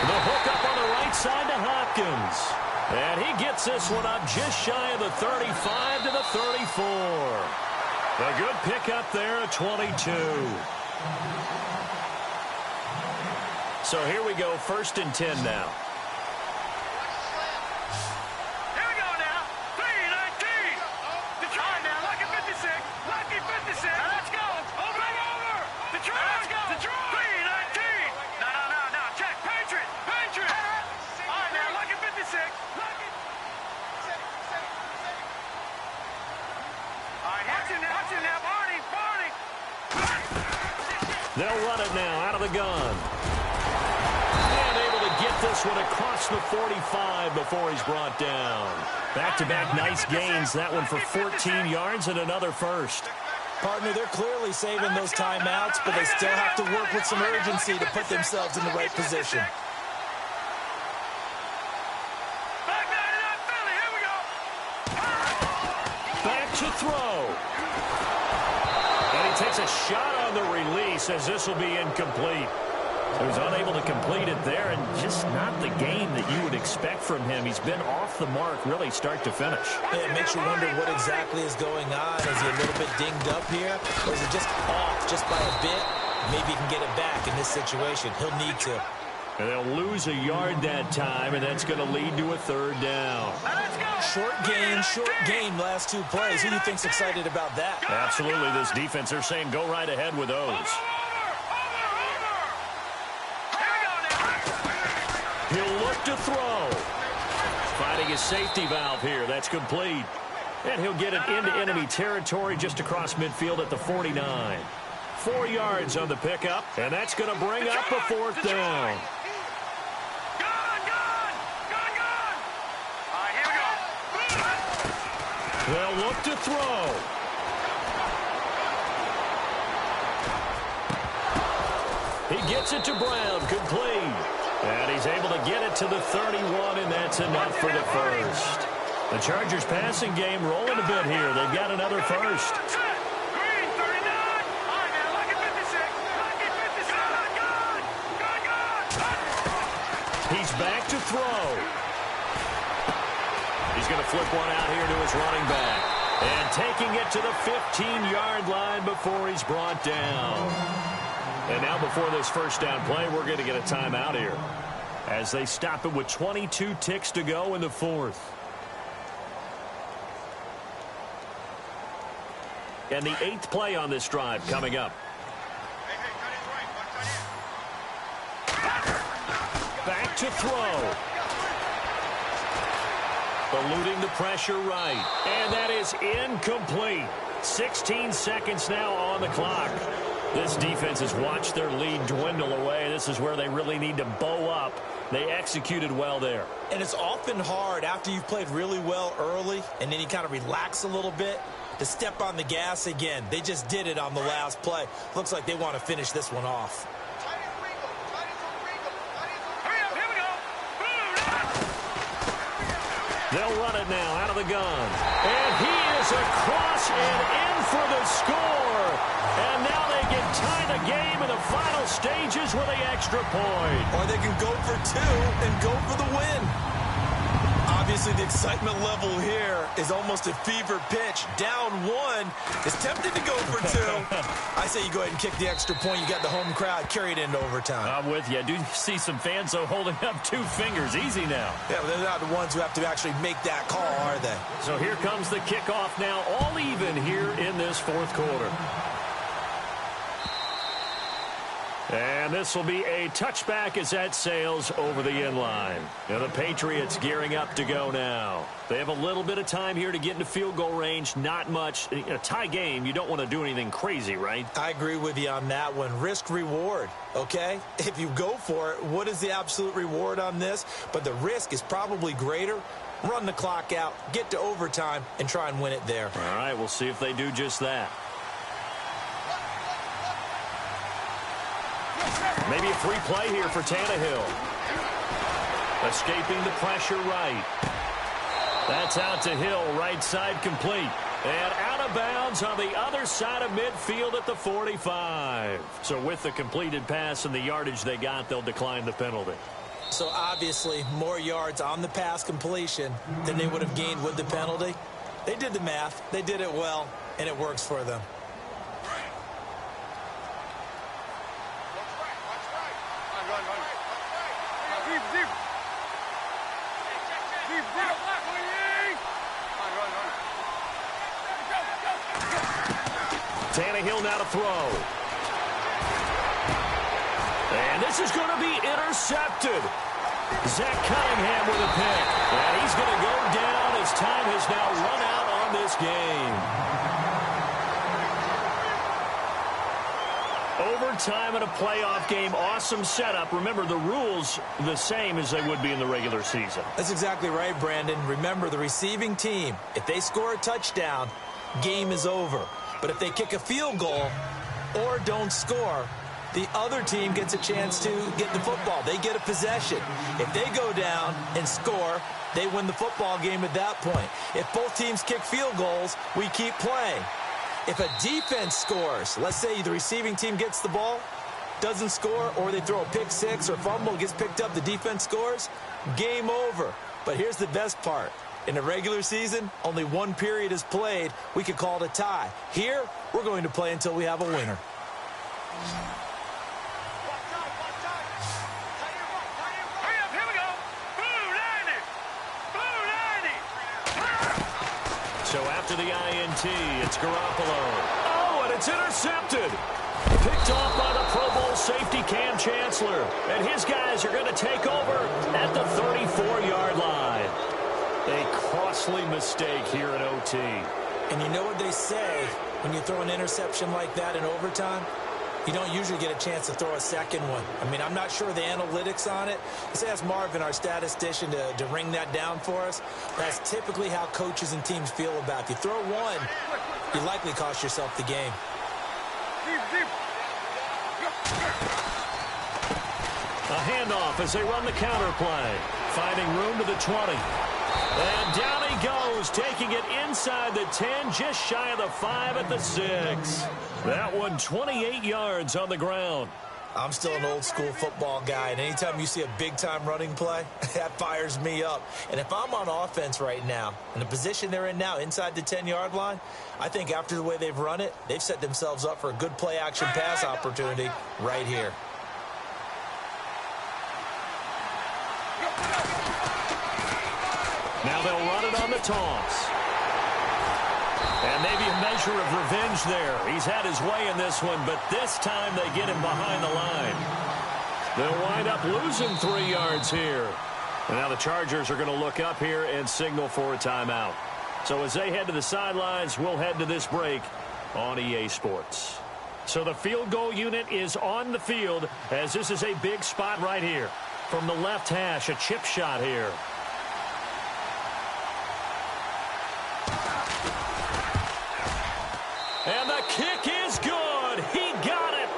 The hook up on the right side to Hopkins. And he gets this one up just shy of the 35 to the 34. A good pickup there at 22. So here we go, 1st and 10 now. Here we go now. 3-19. Detroit now. Lucky 56. Lucky 56. Now let's go. Over. Detroit. Let's go. Detroit. 3-19. No. Check. Patriot. All right now. Lucky 56. Lucky. All right. Watch him now. Barney. They'll run it now out of the gun. And able to get this one across the 45 before he's brought down. Back-to-back nice gains. That one for 14 yards and another first. Partner, they're clearly saving those timeouts, but they still have to work with some urgency to put themselves in the right position. Back to throw. And he takes a shot on the release as this will be incomplete. He was unable to complete it there, and just not the game that you would expect from him. He's been off the mark really start to finish. Yeah, it makes you wonder what exactly is going on. Is he a little bit dinged up here, or is it just off just by a bit? Maybe he can get it back in this situation. He'll need to. And they'll lose a yard that time, and that's going to lead to a 3rd down. Short gain, last 2 plays. Who do you think's excited about that? Absolutely, this defense, they're saying go right ahead with those. He'll look to throw. Finding his safety valve here. That's complete. And he'll get it into enemy territory just across midfield at the 49. 4 yards on the pickup, and that's going to bring up a 4th down. They'll look to throw. He gets it to Brown, complete. And he's able to get it to the 31, and that's enough for the first. The Chargers passing game rolling a bit here. They've got another first. He's back to throw. He's going to flip one out here to his running back. And taking it to the 15-yard line before he's brought down. And now before this first down play, we're going to get a timeout here as they stop it with 22 ticks to go in the 4th. And the 8th play on this drive coming up. Back to throw. Eluding the pressure right. And that is incomplete. 16 seconds now on the clock. This defense has watched their lead dwindle away. This is where they really need to bow up. They executed well there. And it's often hard after you've played really well early and then you kind of relax a little bit to step on the gas again. They just did it on the last play. Looks like they want to finish this one off. They'll run it now out of the gun. And he is across and in for the score. And now they can tie the game in the final stages with the extra point. Or they can go for 2 and go for the win. Obviously, the excitement level here is almost a fever pitch. Down 1 is tempted to go for 2. I say you go ahead and kick the extra point. You got the home crowd. Carry it into overtime. I'm with you. I do see some fans, though, holding up 2 fingers. Easy now. Yeah, but they're not the ones who have to actually make that call, are they? So here comes the kickoff now, all even here in this 4th quarter. And this will be a touchback as that sails over the end line. Now the Patriots gearing up to go now. They have a little bit of time here to get into field goal range. Not much. In a tie game, you don't want to do anything crazy, right? I agree with you on that one. Risk reward, okay? If you go for it, what is the absolute reward on this? But the risk is probably greater run the clock out, get to overtime, and try and win it there. All right, we'll see if they do just that. Maybe a free play here for Tannehill. Escaping the pressure right. That's out to Hill, right side complete. And out of bounds on the other side of midfield at the 45. So with the completed pass and the yardage they got, they'll decline the penalty. So obviously more yards on the pass completion than they would have gained with the penalty. They did the math. They did it well, and it works for them. Tannehill now to throw. And this is going to be intercepted. Zach Cunningham with a pick. And he's going to go down as time has now run out on this game. Overtime in a playoff game. Awesome setup. Remember, the rules the same as they would be in the regular season. That's exactly right, Brandon. Remember, the receiving team, if they score a touchdown, game is over. But if they kick a field goal or don't score, the other team gets a chance to get the football. They get a possession. If they go down and score, they win the football game at that point. If both teams kick field goals, we keep playing. If a defense scores, let's say the receiving team gets the ball, doesn't score, or they throw a pick six or fumble, gets picked up, the defense scores, game over. But here's the best part. In the regular season, only one period is played. We could call it a tie. Here, we're going to play until we have a winner. Here we go. Blue 90. Blue 90. So after the INT, it's Garoppolo. Oh, and it's intercepted. Picked off by the Pro Bowl safety Cam Chancellor. And his guys are going to take over at the 34-yard line. A costly mistake here in OT. And you know what they say, when you throw an interception like that in overtime, you don't usually get a chance to throw a second one. I mean, I'm not sure the analytics on it. Let's ask Marvin, our statistician, to ring that down for us. That's typically how coaches and teams feel about it. If you throw one, you likely cost yourself the game. A handoff as they run the counter play. Finding room to the 20. And down he goes, taking it inside the 10, just shy of the 5 at the 6. That one 28 yards on the ground. I'm still an old-school football guy, and anytime you see a big-time running play, that fires me up. And if I'm on offense right now, in the position they're in now, inside the 10-yard line, I think after the way they've run it, they've set themselves up for a good play-action pass opportunity right here. Now they'll run it on the toss. And maybe a measure of revenge there. He's had his way in this one, but this time they get him behind the line. They'll wind up losing 3 yards here. And now the Chargers are going to look up here and signal for a timeout. So as they head to the sidelines, we'll head to this break on EA Sports. So the field goal unit is on the field as this is a big spot right here. From the left hash, a chip shot here. And the kick is good. He got it.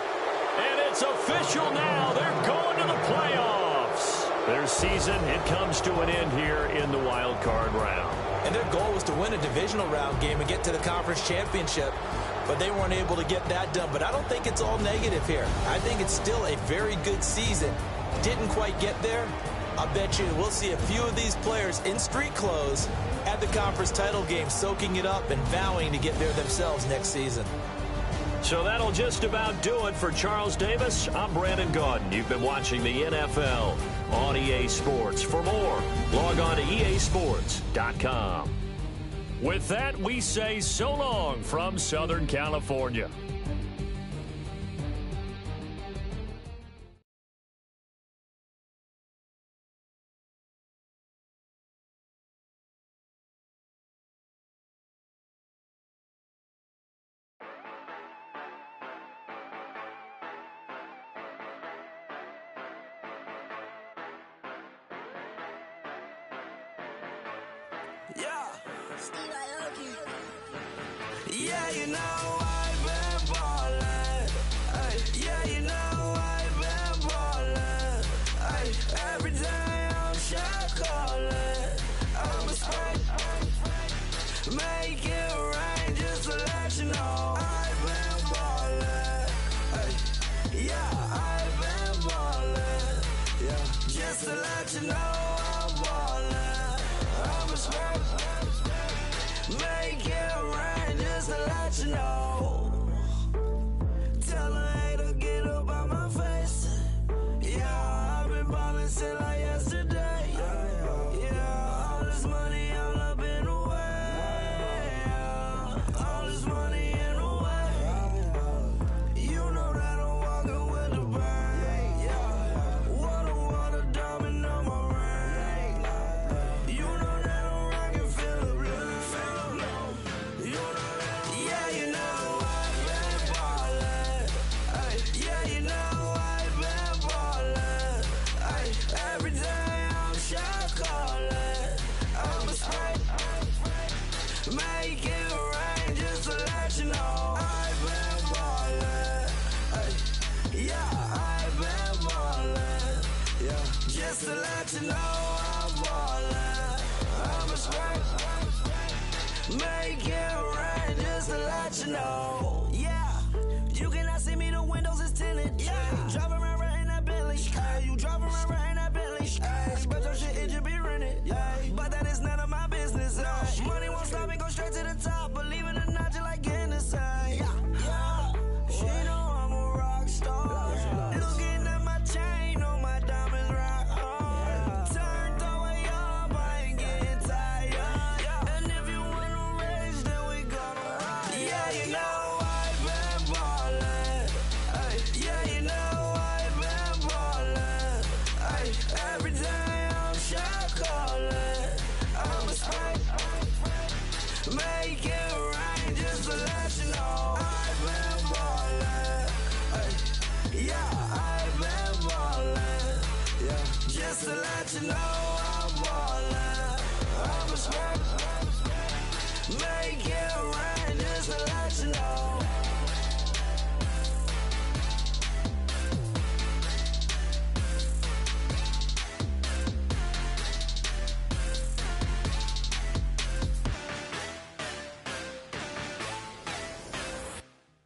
And it's official now. They're going to the playoffs. Their season, it comes to an end here in the wild card round. And their goal was to win a divisional round game and get to the conference championship, but they weren't able to get that done. But I don't think it's all negative here. I think it's still a very good season. Didn't quite get there. I bet you we'll see a few of these players in street clothes at the conference title game, soaking it up and vowing to get there themselves next season. So that'll just about do it for Charles Davis. I'm Brandon Gaudin. You've been watching the NFL on EA Sports. For more, log on to easports.com. With that, we say so long from Southern California. Yeah. Yeah, you know I've been ballin'. Ay, yeah, you know I've been ballin'. Ay, every day I'm shot callin'. I'm a spray. Make it rain just to let you know I've been ballin'. Ay, yeah, I've been ballin'. Yeah, just to let you know I'm ballin'. I'm a spray. Make it rain just to let you know. Tell a hater get up out my face. Yeah, I've been ballin' since like yesterday. Yeah, all this money all up in the way. All this money in the way. You know that I'm walking with the bank. Yeah, water, diamond on my ring. You know that I'm rockin' Philip Blue. You know that, yeah, you know I've been ballin'. Ay, yeah, you know I've been ballin'. Ay, every day I'm shot callin'. I'm a spray. Make it rain just to let you know I've been ballin'. Ay, yeah, I've been ballin'. Yeah, just to let you know I'm ballin'. I'm a spray. Make it rain just to let you know. Yeah, you cannot see me, the windows is tinted. Yeah, driving around right in that Bentley. Ay, you driving around right in that Bentley. Ay, but your shit, it should be rented. Ay, but that is none of my business. Ay, money won't stop me, go straight to the top. Believe it or not, you like Guinness. Ay, yeah, she know I'm a rock star. Looking at my chain, on my diamonds rock hard. Turned all the way up, I ain't getting tired. And if you wanna race, then we gonna ride. Yeah, you know I've been ballin'. Ay, yeah, you know I've been ballin'. Ay, every day I'm shot callin'. I'm a spray. Make it rain just to let you know I've been ballin'. Ay, yeah, I've been ballin'. Yeah, just to let you know I'm ballin'. I'm a spray. Make it rain just to let you know.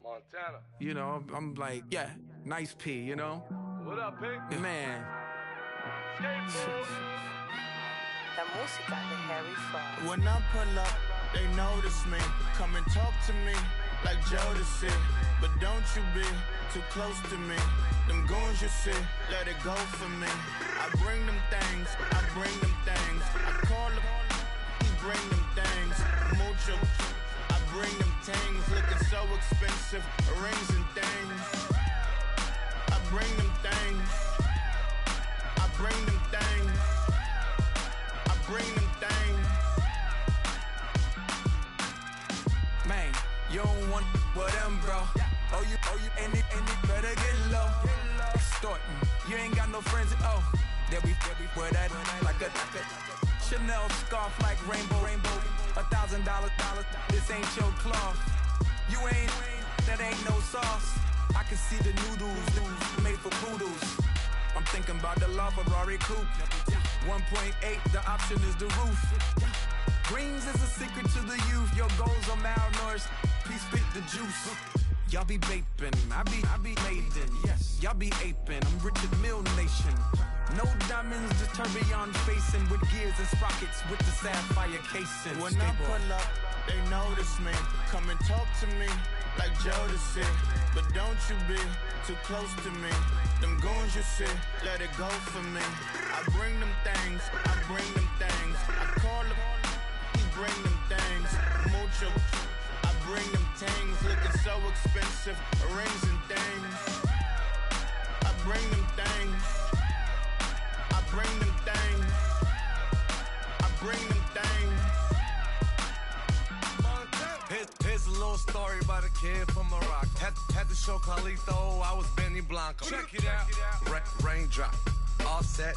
Montana. You know, I'm like, yeah, nice P, you know? What up, Pink? Man. Skateboard. La música de Harry Fraud. When I pull up, they notice me. Come and talk to me like Jodeci. But don't you be too close to me. Them goons you see, let it go for me. I bring them things, I bring them things. I call them, he bring them things. Mucho, I bring them things. Looking so expensive, rings and things. I bring them things. I bring them things. I bring them things. Man, you don't want with them, bro. Oh, you, and it better get low. Extorting, you ain't got no friends. Oh, they'll be wear that like a Chanel scarf like rainbow. $1,000, this ain't your cloth. You ain't, that ain't no sauce. I can see the noodles made for poodles. I'm thinking about the LaFerrari coupe. 1.8, the option is the roof. Greens is a secret to the youth. Your goals are malnourished. Please spit the juice. Y'all be vaping, I be maiden. Yes, y'all be aping. I'm Richard Mill Nation. No diamonds, just tourbillon facing with gears and sprockets with the sapphire casing. When I pull up, they notice me. Come and talk to me like Jodeci. But don't you be too close to me. Them goons you see, let it go for me. I bring them things, I bring them things. I call them, he bring them things. Mucho, I bring them things. Looking so expensive, rings and things. I bring them things. I bring them things. I bring them things. Here's a little story about a kid from Morocco. Had to show Carlito I was Benny Blanco. Check it out. Raindrop, all set.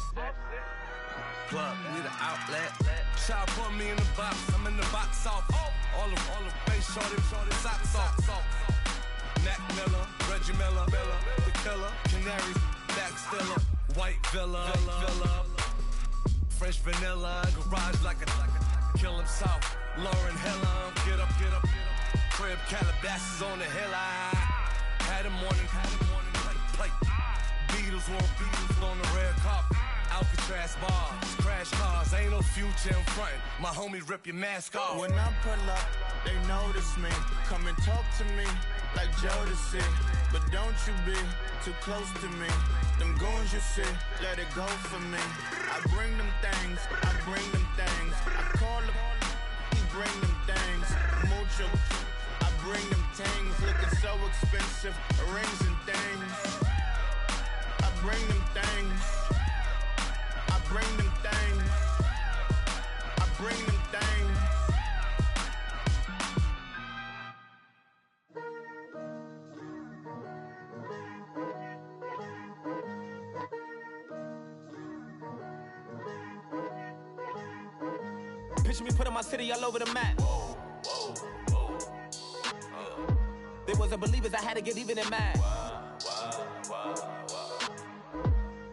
plug, we the outlet. Try to put me in the box, I'm in the box off. All the face shorty, socks off. Mac Miller, Reggie Miller, the killer, Canaries, back stiller, white villa, French vanilla, garage like a kill himself. Lauren Hiller, get up. Crib Calabasas on the hill. I had a morning plate. Beatles on the red carpet. Alcatraz bars, crash cars, ain't no future in front. My homies rip your mask off. When I pull up, they notice me. Come and talk to me like Jodeci. But don't you be too close to me. Them goons you see, let it go for me. I bring them things, I call them, he bring them things. Mucho, I bring them things. Looking so expensive, rings and things. I bring them things. Bring them things. I bring them things. Picture me putting my city all over the map. They wasn't believers, I had to get even and mad.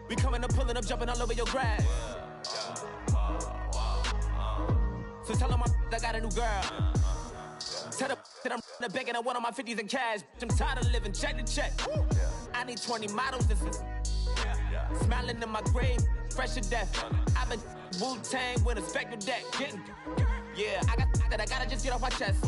We coming up, pulling up, jumping all over your grass. So tell them I got a new girl. Tell them that I'm the bank and I want on my 50s in cash. I'm tired of living check to check. I need 20 models. This is smiling in my grave, fresh to death. I've been Wu-Tang with a spectral deck. I gotta just get off my chest.